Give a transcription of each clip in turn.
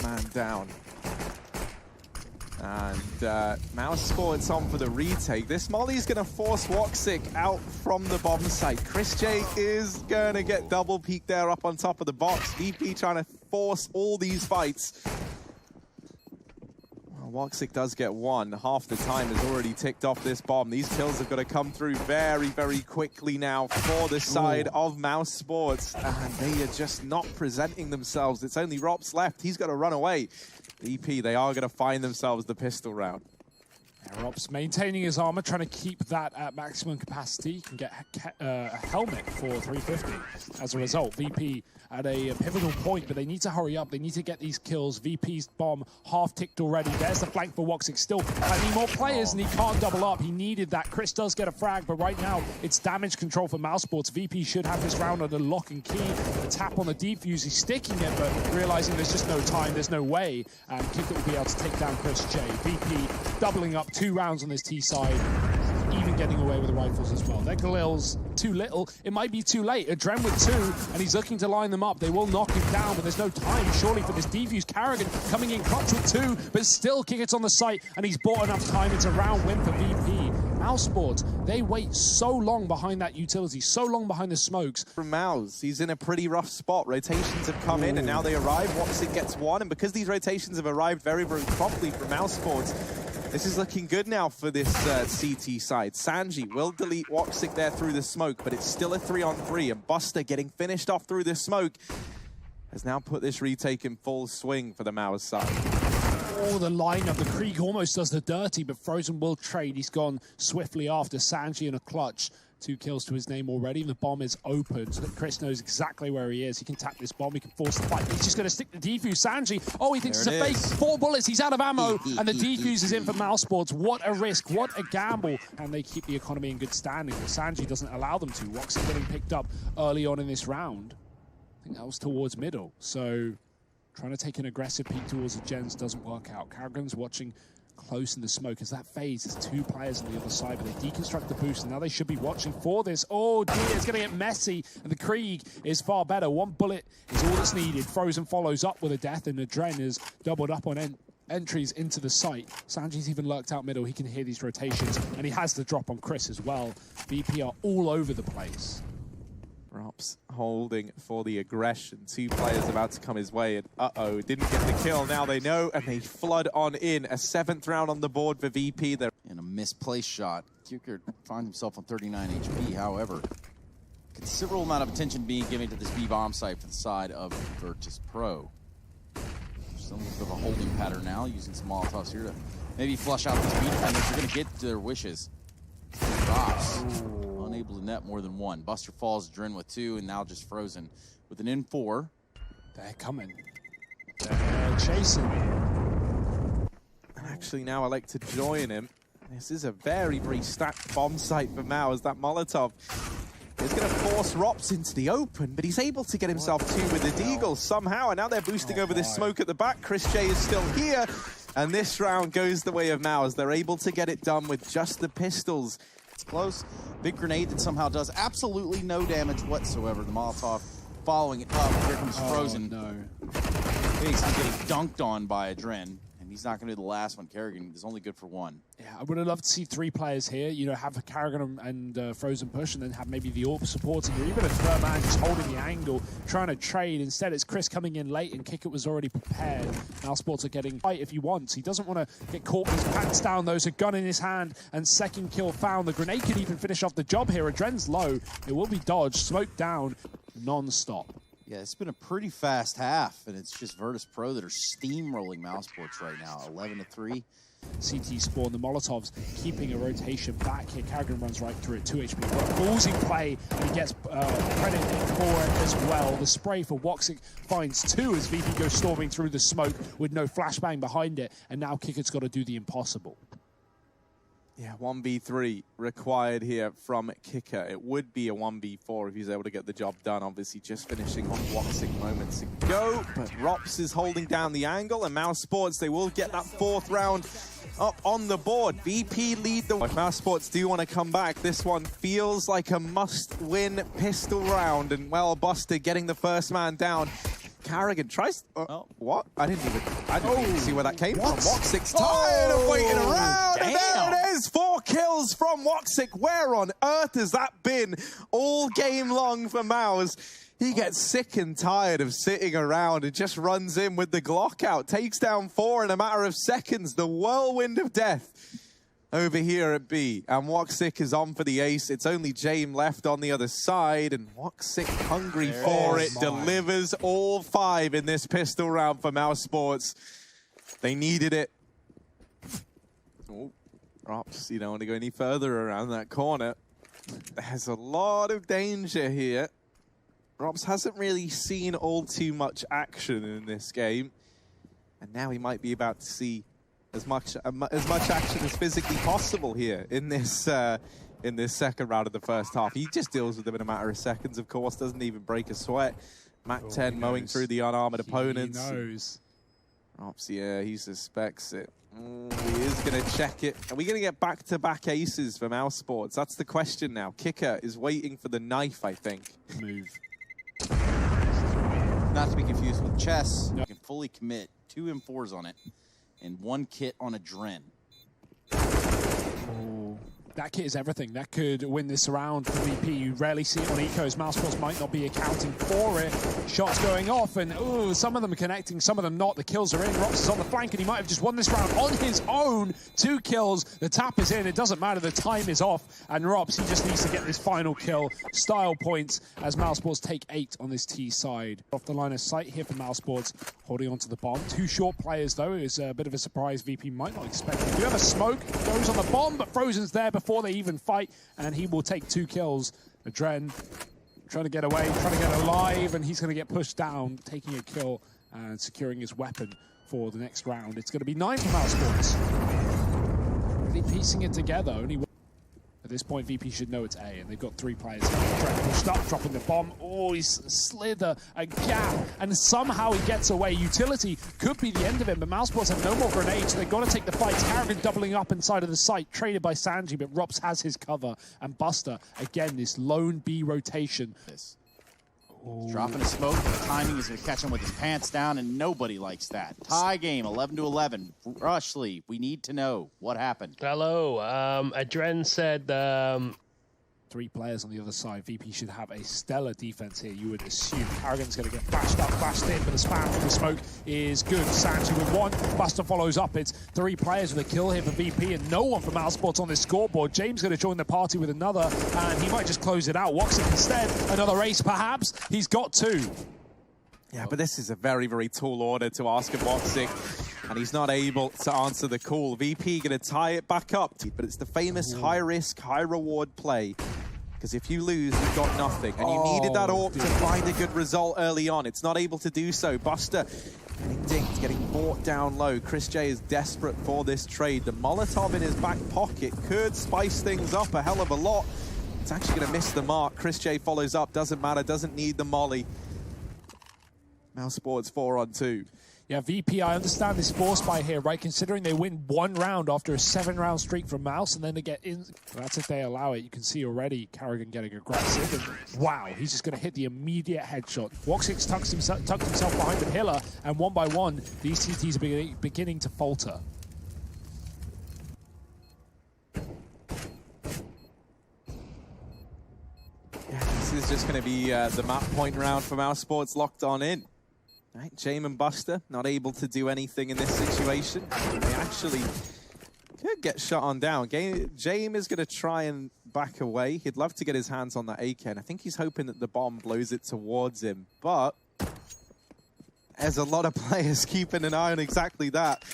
Man down. And Mousesports on for the retake. This Molly's going to force Woxic out from the bomb site. Chris J is going to get double peek there up on top of the box. VP trying to force all these fights. Well, Woxic does get one. Half the time has already ticked off this bomb. These kills have got to come through very, very quickly now for the side of Mousesports. And they are just not presenting themselves. It's only Rops left. He's got to run away. VP, they are going to find themselves the pistol round. Yeah, Rops maintaining his armor, trying to keep that at maximum capacity. He can get a helmet for 350 as a result. VP at a pivotal point, but they need to hurry up. They need to get these kills. VP's bomb half ticked already. There's the flank for Woxic. Still need more players, and he can't double up. He needed that. Chris does get a frag, but right now it's damage control for Mousesports. VP should have this round under lock and key. The tap on the defuse, he's sticking it, but realizing there's just no time, there's no way. And Kickit will be able to take down Chris J. VP doubling up 2 rounds on this T side, even getting away with the rifles as well. Their Galil's too little. It might be too late. Adren with 2, and he's looking to line them up. They will knock him down, but there's no time, surely, for this defuse. Carrigan coming in clutch with 2, but still Kickit's on the site, and he's bought enough time. It's a round win for VP. Mousesports, they wait so long behind that utility, so long behind the smokes. From Mouse, he's in a pretty rough spot. Rotations have come in, and now they arrive. Woxic gets 1, and because these rotations have arrived very, very promptly from Mousesports, this is looking good now for this CT side. Sanji will delete Woxic there through the smoke, but it's still a 3-on-3, and Buster getting finished off through the smoke has now put this retake in full swing for the Mouse side. Oh, the lineup. The Krieg almost does the dirty, but Frozen will trade. He's gone swiftly after Sanji in a clutch. 2 kills to his name already, and the bomb is open, so that Chris knows exactly where he is. He can tap this bomb, he can force the fight. He's just going to stick the defuse. Sanji, oh, he thinks it's a fake. 4 bullets, he's out of ammo, and the defuse is in for Mousesports. What a risk, what a gamble. And they keep the economy in good standing, but Sanji doesn't allow them to. Woxic getting picked up early on in this round. I think that was towards middle, so trying to take an aggressive peek towards the gens doesn't work out. Carrigan's watching close in the smoke as that fades. There's 2 players on the other side, but they deconstruct the boost, and now they should be watching for this. Oh dear, it's going to get messy, and the Krieg is far better. 1 bullet is all that's needed. Frozen follows up with a death, and Adren is doubled up on entries into the site. Sanji's even lurked out middle. He can hear these rotations, and he has the drop on Chris as well. VP are all over the place. Rops holding for the aggression. 2 players about to come his way, and uh-oh, didn't get the kill. Now they know, and they flood on in. A 7th round on the board for VP. They're in a misplaced shot. Kickit finds himself on 39 HP, however. Considerable amount of attention being given to this B-bomb site for the side of Virtus.pro. Some bit of a holding pattern now, using some Molotovs here to maybe flush out these B defenders. They're going to get to their wishes. Drops. Unable to net more than 1. Buster falls, Drin with 2, and now just Frozen with an N4. They're coming. They're chasing. And actually now I like to join him. This is a very, very stacked bomb site for Mao, as that Molotov is going to force Rops into the open, but he's able to get himself 2 with the Deagle somehow, and now they're boosting over this smoke at the back. Chris J is still here, and this round goes the way of Mao, as they're able to get it done with just the pistols. It's close. Big grenade that somehow does absolutely no damage whatsoever. The Molotov following it up. Here comes Frozen. No. He's getting dunked on by Adren. And he's not going to do the last one. Carrigan is only good for 1. Yeah, I would have loved to see 3 players here. You know, have a Carrigan and Frozen push, and then have maybe the AWP supporting, or even a 3rd man just holding the angle, trying to trade. Instead, it's Chris coming in late, and Kickit was already prepared. Mousesports are getting fight if he wants. He doesn't want to get caught with his pants down, though. So gun in his hand, and 2nd kill found. The grenade could even finish off the job here. Adren's low. It will be dodged, smoked down, non-stop. Yeah, it's been a pretty fast half, and it's just Virtus.pro that are steamrolling Mousesports right now. 11-3. CT spawn, the Molotovs keeping a rotation back here. Carrigan runs right through it, 2 HP. Ballsy play, and he gets credit for it as well. The spray for Woxic finds 2 as VP goes storming through the smoke with no flashbang behind it, and now Kickit's got to do the impossible. Yeah, 1v3 required here from Kicker. It would be a 1v4 if he's able to get the job done. Obviously, just finishing off Woxic moments ago. But Rops is holding down the angle, and Mousesports, they will get that 4th round up on the board. VP lead the way. Mousesports do want to come back. This one feels like a must-win pistol round. And, well, Buster getting the 1st man down. Carrigan tries. Oh. What? I didn't even see where that came from. Woxick's tired Oh. of waiting around. And Damn. there it is. 4 kills from Woxick. Where on earth has that been all game long for Mouse? He gets sick and tired of sitting around and just runs in with the Glock out. Takes down 4 in a matter of seconds. The whirlwind of death over here at B. And Woxick is on for the ace. It's only Jame left on the other side. And Woxick, hungry for it, delivers all 5 in this pistol round for Mousesports. They needed it. Oh, Rops, you don't want to go any further around that corner. There's a lot of danger here. Rops hasn't really seen all too much action in this game. And now he might be about to see as much action as physically possible here in this second round of the first half. He just deals with them in a matter of seconds, of course, doesn't even break a sweat. Mac-10 mowing through the unarmored opponents. He knows. Ops, yeah, he suspects it. He is going to check it. Are we going to get back-to-back aces for Mousesports? That's the question now. Kicker is waiting for the knife, I think. Move. Not to be confused with chess. You can fully commit 2 M4s on it and 1 kit on a Dren. Oh, that kit is everything. That could win this round for VP. You rarely see it on Ecos. Mousesports might not be accounting for it. Shots going off, and some of them are connecting, some of them not. The kills are in. Rops is on the flank, and he might have just won this round on his own. 2 kills. The tap is in. It doesn't matter. The time is off. And Rops, he just needs to get this final kill. Style points as Mousesports take 8 on this T side. Off the line of sight here for Mousesports, holding on to the bomb. 2 short players, though, is a bit of a surprise. VP might not expect it. Do have a smoke. Goes on the bomb, but Frozen's there before they even fight, and he will take 2 kills. Adren trying to get away, trying to get alive, and he's going to get pushed down, taking a kill and securing his weapon for the next round. It's going to be 9 for Mousesports. Really piecing it together. Only at this point, VP should know it's A, and they've got 3 players. Adren pushed up, dropping the bomb. Oh, he's slid a gap, and somehow he gets away. Utility could be the end of it, but Mousesports have no more grenades, so they've got to take the fight. Carrigan doubling up inside of the site, traded by Sanji, but Rops has his cover. And Buster, again, this lone B rotation. He's dropping a smoke. The timing is going to catch him with his pants down, and nobody likes that. Tie game, 11-11. Rushley, we need to know what happened. Hello. Adren said 3 players on the other side. VP should have a stellar defense here, you would assume. Carrigan's going to get flashed up, flashed in, but the spam from the smoke is good. Sanji with 1. Buster follows up. It's 3 players with a kill here for VP, and no one from Mousesports on this scoreboard. James going to join the party with another, and he might just close it out. Woxick instead, another ace perhaps. He's got 2. Yeah, but this is a very, very tall order to ask of Woxick, and he's not able to answer the call. VP going to tie it back up, but it's the famous high-risk, high-reward play. Because if you lose, you've got nothing. And you needed that AWP to find a good result early on. It's not able to do so. Buster getting dinked, getting bought down low. Chris J is desperate for this trade. The Molotov in his back pocket could spice things up a hell of a lot. It's actually going to miss the mark. Chris J follows up. Doesn't matter. Doesn't need the molly. Mousesports 4-on-2. Yeah, VP, I understand this force buy here, right? Considering they win 1 round after a 7-round streak from Mouse, and then they get in. Well, that's if they allow it. You can see already Carrigan getting aggressive. And wow, he's just going to hit the immediate headshot. Woxick tucked himself behind the pillar, and 1 by 1, these TTs are beginning to falter. Yeah, this is just going to be the map point round for Mousesports locked on in. Right, Jame and Buster not able to do anything in this situation. They actually could get shot on down. Jame is going to try and back away. He'd love to get his hands on that AK, and I think he's hoping that the bomb blows it towards him. But there's a lot of players keeping an eye on exactly that.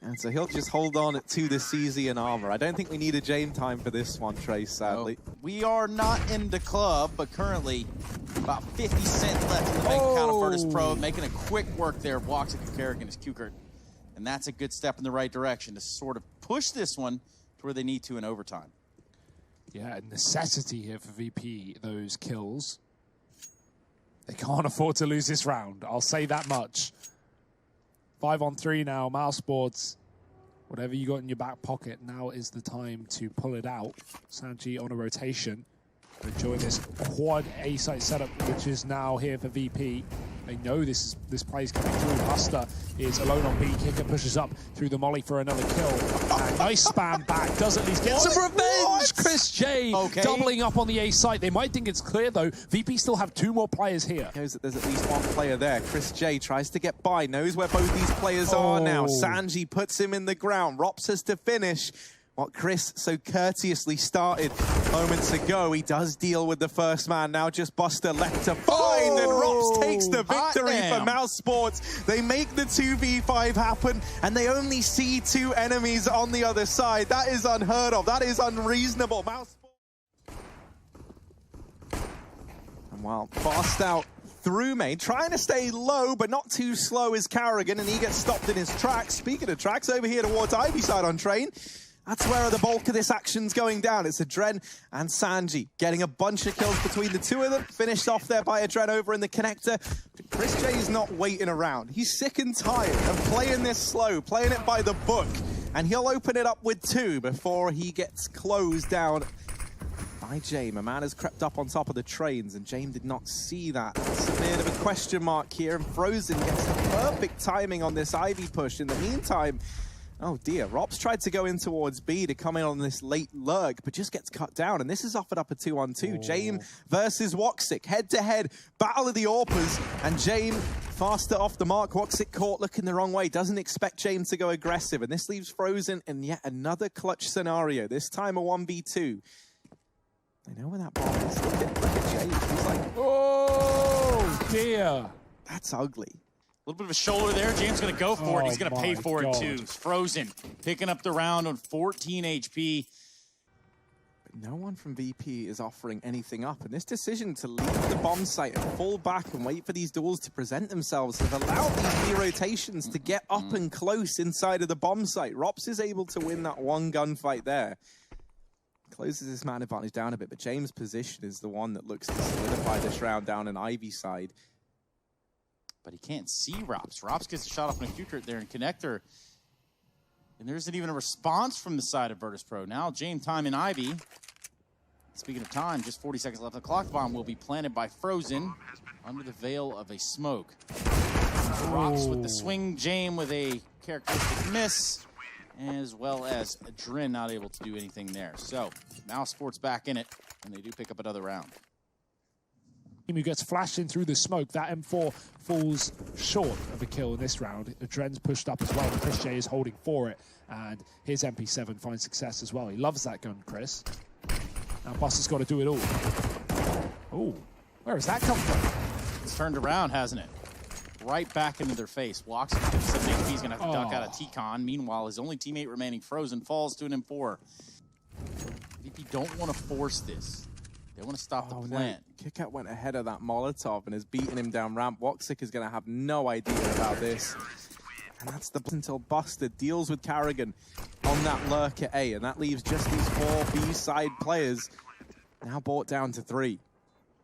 And so he'll just hold on to the CZ and armor. I don't think we need a Jame time for this one, Trace, sadly. No. We are not in the club, but currently about 50 cents left in the bank account of Virtus.pro, making a quick work there of Woxick and Carrigan as Q-Kurt. And that's a good step in the right direction to sort of push this one to where they need to in overtime. Yeah, a necessity here for VP, those kills. They can't afford to lose this round, I'll say that much. 5-on-3 now, Mousesports. Whatever you got in your back pocket, now is the time to pull it out. Sanji on a rotation. Enjoy this quad A-site setup, which is now here for VP. They know this play is coming through. Buster is alone on B. Kicker pushes up through the molly for another kill. And nice spam back. Does at least get some revenge. What? Chris J doubling up on the A site. They might think it's clear though. VP still have 2 more players here. Knows that there's at least 1 player there. Chris J tries to get by. Knows where both these players are now. Sanji puts him in the ground. Rops has to finish what Chris so courteously started moments ago. He does deal with the first man. Now just Buster left to find, and Rops takes the victory for Mousesports. They make the 2v5 happen, and they only see 2 enemies on the other side. That is unheard of. That is unreasonable. Mousesports. And while fast out through main, trying to stay low, but not too slow is Carrigan, and he gets stopped in his tracks. Speaking of tracks, over here towards Ivy side on Train, that's where the bulk of this action's going down. It's Adren and Sanji getting a bunch of kills between the 2 of them. Finished off there by Adren over in the connector. Chris J is not waiting around. He's sick and tired of playing this slow, playing it by the book. And he'll open it up with 2 before he gets closed down by James. A man has crept up on top of the trains, and James did not see that. It's a bit of a question mark here, and Frozen gets the perfect timing on this Ivy push. In the meantime, oh dear, Rops tried to go in towards B to come in on this late lurk, but just gets cut down, and this is offered up a 2-on-2. James versus Woxic, head-to-head, battle of the Orpers, and James faster off the mark. Woxic caught looking the wrong way, doesn't expect James to go aggressive, and this leaves Frozen in yet another clutch scenario, this time a 1v2. They know where that bomb is. Look at James, he's like, oh dear. That's ugly. A little bit of a shoulder there. James going to go for it. He's going to pay for it too. Frozen picking up the round on 14 HP. But no one from VP is offering anything up. And this decision to leave the bomb site and fall back and wait for these duels to present themselves have allowed these B rotations to get up and close inside of the bomb site. Rops is able to win that 1 gunfight there. Closes his man advantage down a bit, but James' position is the one that looks to solidify this round down in Ivy side. But he can't see Rops. Rops gets a shot off on a Q-Curt there in connector. And there isn't even a response from the side of Virtus.pro. Now James time in Ivy. Speaking of time, just 40 seconds left. The clock bomb will be planted by Frozen under the veil of a smoke. Rops with the swing, James with a characteristic miss, as well as Adren not able to do anything there. So Mousesports back in it, and they do pick up another round. Who gets flashed in through the smoke. That M4 falls short of a kill in this round. Adren's pushed up as well, and Chris J is holding for it, and his MP7 finds success as well. He loves that gun, Chris. Now Buster's got to do it all. Oh, where has that come from? It's turned around, hasn't it? Right back into their face. Walks with 57 HP. He's going to have to duck out of T-Con. Meanwhile, his only teammate remaining, Frozen, falls to an M4. VP don't want to force this. They want to stop the plant. No. Kickout went ahead of that Molotov and has beaten him down ramp. Woxic is going to have no idea about this. And that's the until Buster deals with Carrigan on that lurk at A. And that leaves just these 4 B-side players now brought down to 3.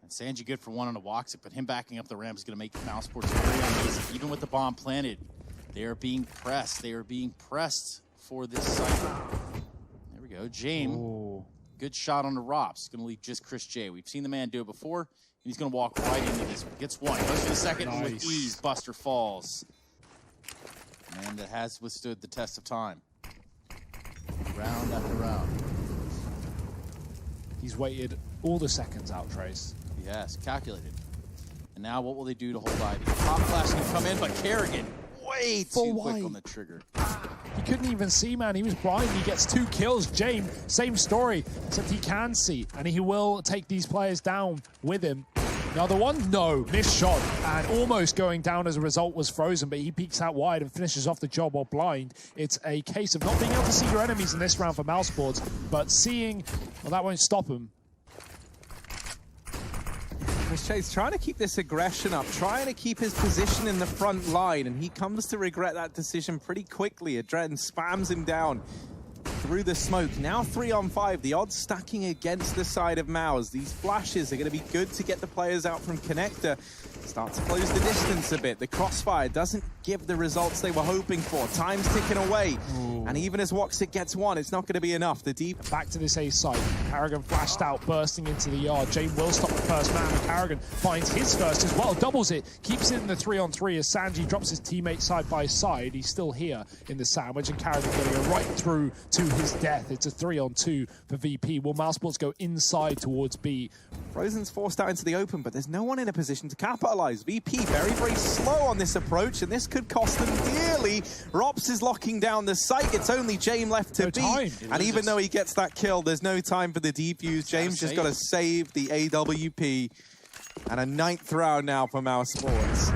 And Sanji good for 1 on a Woxic, but him backing up the ramp is going to make Mousesports very uneasy. Even with the bomb planted, they are being pressed. They are being pressed for this cycle. There we go. James. Good shot on the Rops. Going to leave just Chris J. We've seen the man do it before, and he's going to walk right into this. Gets 1. Goes to the second with ease. Buster falls. Man that has withstood the test of time. Round after round. He's waited all the seconds out, Trace. Yes, calculated. And now what will they do to hold Ivy? Pop flash can come in, but Carrigan way too quick on the trigger. He couldn't even see, man. He was blind. He gets 2 kills. James, same story, except he can see, and he will take these players down with him. Another one? No. Missed shot, and almost going down as a result was Frozen, but he peeks out wide and finishes off the job while blind. It's a case of not being able to see your enemies in this round for Mousesports, but seeing, well, that won't stop him. Chris Chase trying to keep this aggression up, trying to keep his position in the front line, and he comes to regret that decision pretty quickly. Adren spams him down through the smoke. Now 3-on-5, the odds stacking against the side of Mouse. These flashes are going to be good to get the players out from connector, start to close the distance a bit. The crossfire doesn't give the results they were hoping for. Time's ticking away. Ooh. And even as Woxic gets one, it's not going to be enough. The deep... Back to this A site. Carrigan flashed out, bursting into the yard. Jame will stop the first man, and Carrigan finds his first as well. Doubles it. Keeps it in the 3-on-3 as Sanji drops his teammate side by side. He's still here in the sandwich, and Carrigan getting right through to his death. It's a 3-on-2 for VP. Will Mousesports go inside towards B? Frozen's forced out into the open, but there's no one in a position to capitalize. VP very, very slow on this approach, and this could cost them dearly. Rops is locking down the site. It's only Jame left to beat. And even though he gets that kill, there's no time for the defuse. James just got to save the AWP. And a 9th round now for Mousesports.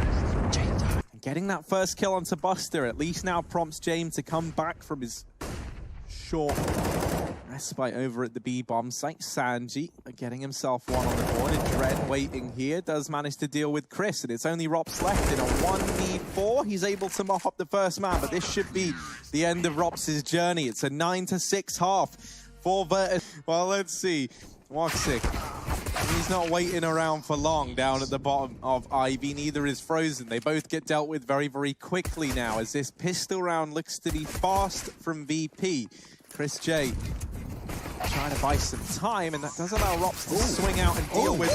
Getting that first kill onto Buster at least now prompts James to come back from his short respite over at the B bomb site. Sanji getting himself one on the board. And Dread waiting here does manage to deal with Chris, and it's only Rops left in a 1v4. He's able to mop up the first man, but this should be the end of Rops' journey. It's a 9-6 half for Virtus. Well, let's see. Woxic, he's not waiting around for long down at the bottom of Ivy. Neither is Frozen. They both get dealt with very, very quickly now as this pistol round looks to be fast from VP. Chris J trying to buy some time, and that does allow Rops to swing out and deal with...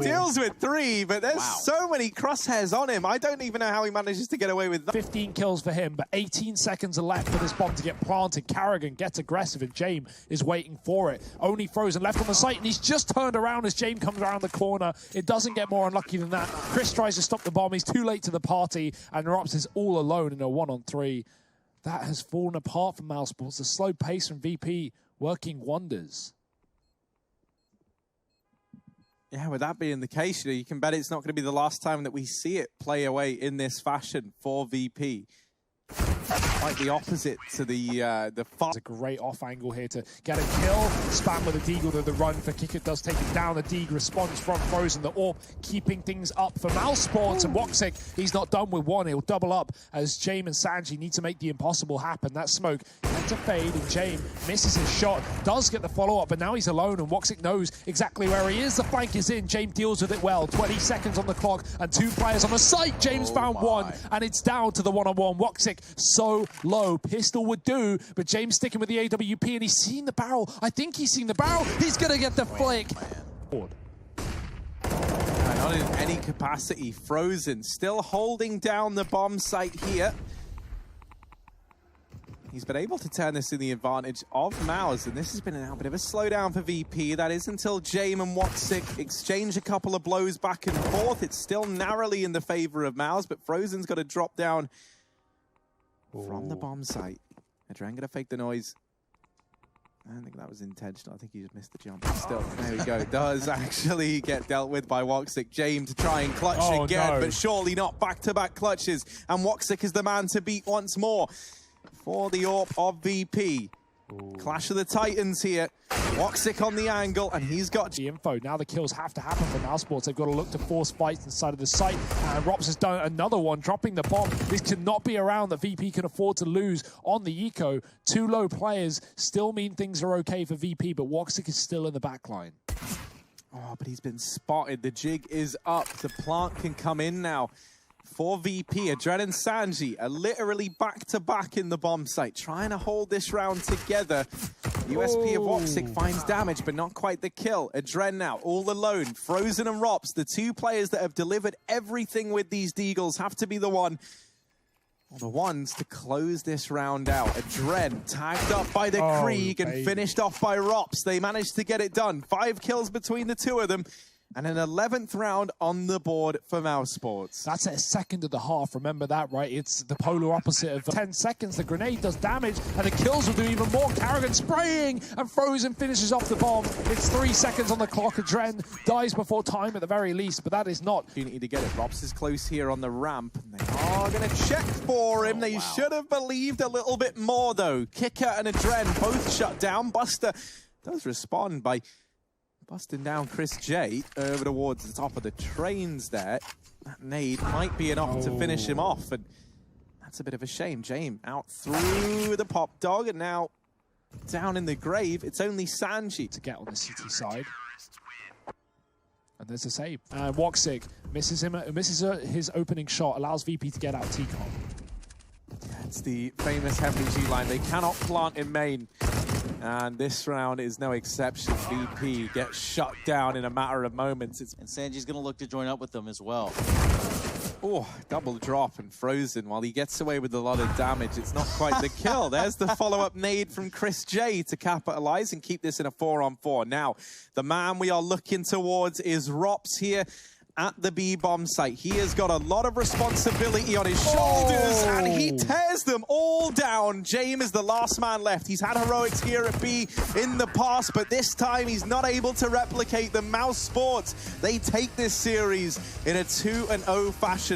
deals with 3, but there's so many crosshairs on him. I don't even know how he manages to get away with that. 15 kills for him, but 18 seconds are left for this bomb to get planted. Carrigan gets aggressive, and Jame is waiting for it. Only Frozen left on the site, and he's just turned around as Jame comes around the corner. It doesn't get more unlucky than that. Chris tries to stop the bomb. He's too late to the party, and Rops is all alone in a 1-on-3. That has fallen apart for Mousesports. The slow pace from VP working wonders. Yeah, with that being the case, you can bet it's not going to be the last time that we see it play away in this fashion for VP. Like the opposite to the far. It's a great off angle here to get a kill. Spam with a Deagle to the run for Kickert does take it down. The Deagle responds from Frozen. The AWP keeping things up for Mousesports. And Woxic, he's not done with one. He'll double up as Jame and Sanji need to make the impossible happen. That smoke had to fade, and Jame misses his shot. Does get the follow-up, but now he's alone, and Woxic knows exactly where he is. The flank is in. Jame deals with it well. 20 seconds on the clock, and 2 players on the site. James found one, and it's down to the 1-on-1. Woxic so low. Pistol would do, but James sticking with the AWP, and he's seen the barrel. I think he's seen the barrel. He's going to get the flick. Not in any capacity. Frozen still holding down the bomb site here. He's been able to turn this in the advantage of Mouse, and this has been a bit of a slowdown for VP. That is until Jame and Woxic exchange a couple of blows back and forth. It's still narrowly in the favor of Mouse, but Frozen's got to drop down from the bomb site. Adren gonna fake the noise. I don't think that was intentional. I think he just missed the jump. Still, there we go. Does actually get dealt with by Woxic. Jame to try and clutch again, but surely not back-to-back clutches. And Woxic is the man to beat once more for the AWP of VP. Clash of the Titans here. Woxic on the angle, and he's got the info. Now the kills have to happen for Mousesports. They've got to look to force fights inside of the site. And Rops has done another one, dropping the bomb. This cannot be around that VP can afford to lose on the eco. 2 low players still mean things are okay for VP, but Woxic is still in the back line. Oh, but he's been spotted. The jig is up. The plant can come in now. For VP, Adren and Sanji are literally back-to-back in the bomb site, trying to hold this round together. USP of Woxic finds damage, but not quite the kill. Adren now, all alone. Frozen and Rops, the 2 players that have delivered everything with these Deagles, have to be the ones to close this round out. Adren tagged up by the Krieg and finished off by Rops. They managed to get it done. 5 kills between the 2 of them. And an 11th round on the board for Mousesports. That's a second of the half. Remember that, right? It's the polar opposite of 10 seconds. The grenade does damage, and the kills will do even more. Carrigan spraying, and Frozen finishes off the bomb. It's 3 seconds on the clock. Adren dies before time at the very least, but that is not opportunity to get it. Rops is close here on the ramp, and they are going to check for him. They should have believed a little bit more, though. Kickert and Adren both shut down. Buster does respond by busting down Chris J over towards the top of the trains there. That nade might be enough to finish him off, and that's a bit of a shame. Jame out through the pop dog, and now down in the grave. It's only Sanji to get on the CT side. And there's a save. And Woxic misses his opening shot, allows VP to get out T-Con. It's the famous Heavenly G line. They cannot plant in main. And this round is no exception. VP gets shut down in a matter of moments. And Sanji's going to look to join up with them as well. Oh, double drop and frozen. While he gets away with a lot of damage, it's not quite the kill. There's the follow-up nade from Chris J to capitalize and keep this in a 4-on-4. Now, the man we are looking towards is Rops here at the B-bomb site. He has got a lot of responsibility on his shoulders, and he tears them all down. James is the last man left. He's had heroics here at B in the past, but this time he's not able to replicate the Mousesports. They take this series in a 2-0 fashion.